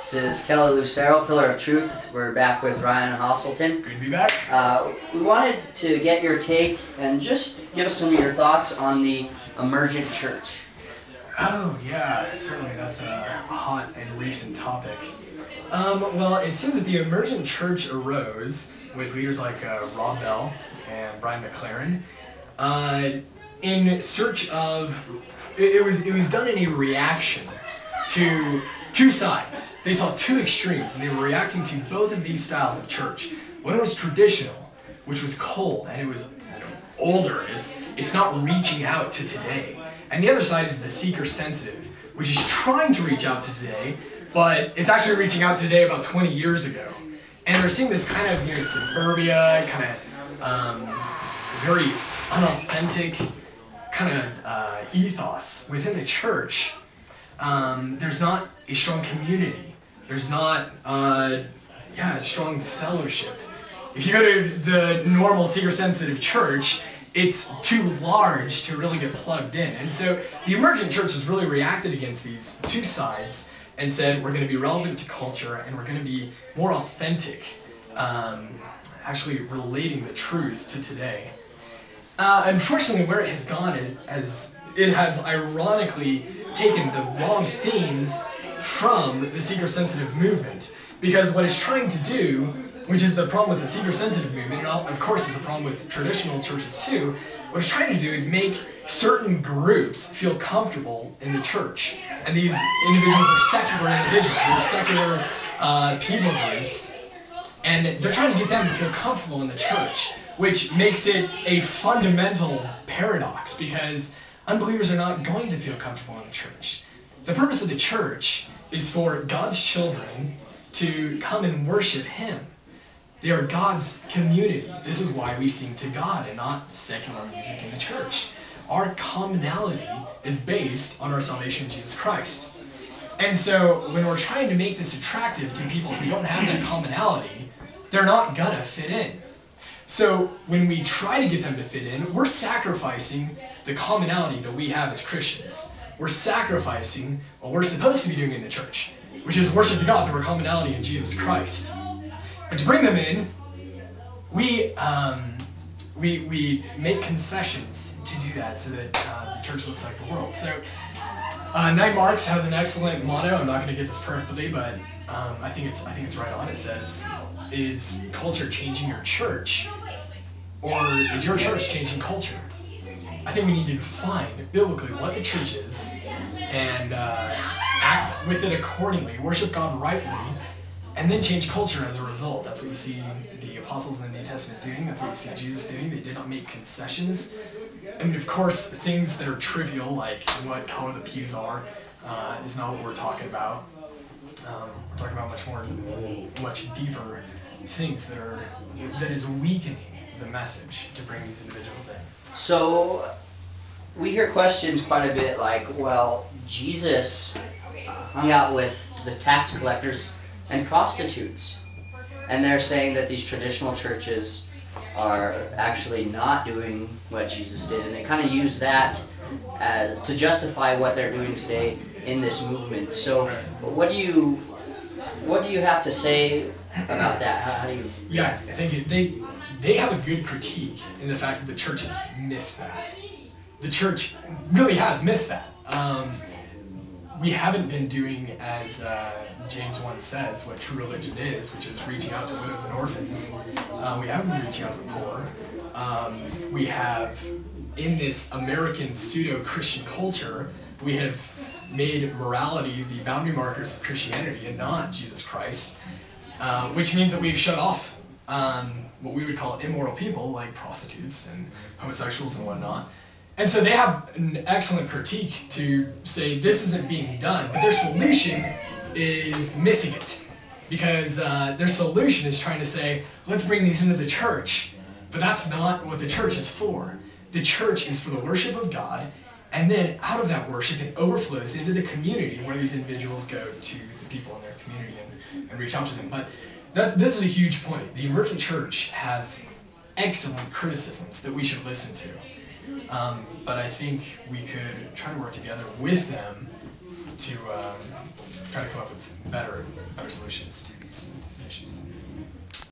This is Kelly Lucero, Pillar of Truth. We're back with Ryan Hosselton. Good to be back. We wanted to get your take and just give us some of your thoughts on the Emergent Church. Oh yeah, certainly that's a hot and recent topic. Well, it seems that the Emergent Church arose with leaders like Rob Bell and Brian McLaren in search of, it was done in a reaction to two sides. They saw two extremes and they were reacting to both of these styles of church. One was traditional, which was cold and it was older. It's not reaching out to today. And the other side is the seeker-sensitive, which is trying to reach out to today, but it's actually reaching out today about 20 years ago. And they're seeing this kind of, suburbia, kind of very unauthentic kind of ethos within the church. There's not a strong community. There's not, a strong fellowship. If you go to the normal seeker-sensitive church, it's too large to really get plugged in. And so the Emergent Church has really reacted against these two sides and said we're going to be relevant to culture and we're going to be more authentic, actually relating the truths to today. Unfortunately, where it has gone is it has ironically taken the wrong themes from the seeker-sensitive movement, because what it's trying to do, which is the problem with the seeker-sensitive movement, and of course it's a problem with traditional churches too, what it's trying to do is make certain groups feel comfortable in the church. And these individuals are secular individuals, they're secular people groups, and they're trying to get them to feel comfortable in the church, which makes it a fundamental paradox, because unbelievers are not going to feel comfortable in the church. The purpose of the church is for God's children to come and worship Him. They are God's community. This is why we sing to God and not secular music in the church. Our commonality is based on our salvation in Jesus Christ. And so when we're trying to make this attractive to people who don't have that commonality, they're not gonna fit in. So when we try to get them to fit in, we're sacrificing the commonality that we have as Christians. We're sacrificing what we're supposed to be doing in the church, which is worship to God through our commonality in Jesus Christ. But to bring them in, we make concessions to do that so that the church looks like the world. So Knight Marx has an excellent motto. I'm not going to get this perfectly, but I think it's right on. It says, "Is culture changing your church, or is your church changing culture?" I think we need to define biblically what the church is and act with it accordingly, worship God rightly, and then change culture as a result. That's what you see the apostles in the New Testament doing. That's what you see Jesus doing. They did not make concessions. I mean, of course, things that are trivial, like what color the pews are, is not what we're talking about. We're talking about much deeper things that is weakening the message to bring these individuals in. So we hear questions quite a bit like, well, Jesus hung out with the tax collectors and prostitutes. And they're saying that these traditional churches are actually not doing what Jesus did. And they kind of use that as to justify what they're doing today in this movement. So what do you have to say about that? How do you... Yeah, I think they have a good critique in the fact that the church has missed that. The church really has missed that. We haven't been doing, as James 1 says, what true religion is, which is reaching out to widows and orphans. We haven't been reaching out to the poor. We have, in this American pseudo-Christian culture, we have made morality the boundary markers of Christianity and not Jesus Christ, which means that we've shut off what we would call immoral people, like prostitutes and homosexuals and whatnot. And so they have an excellent critique to say this isn't being done, but their solution is missing it. Because their solution is trying to say, let's bring these into the church. But that's not what the church is for. The church is for the worship of God, and then out of that worship it overflows into the community where these individuals go to the people in their community and reach out to them. But this is a huge point. The Emergent Church has excellent criticisms that we should listen to. But I think we could try to work together with them to try to come up with better solutions to these issues.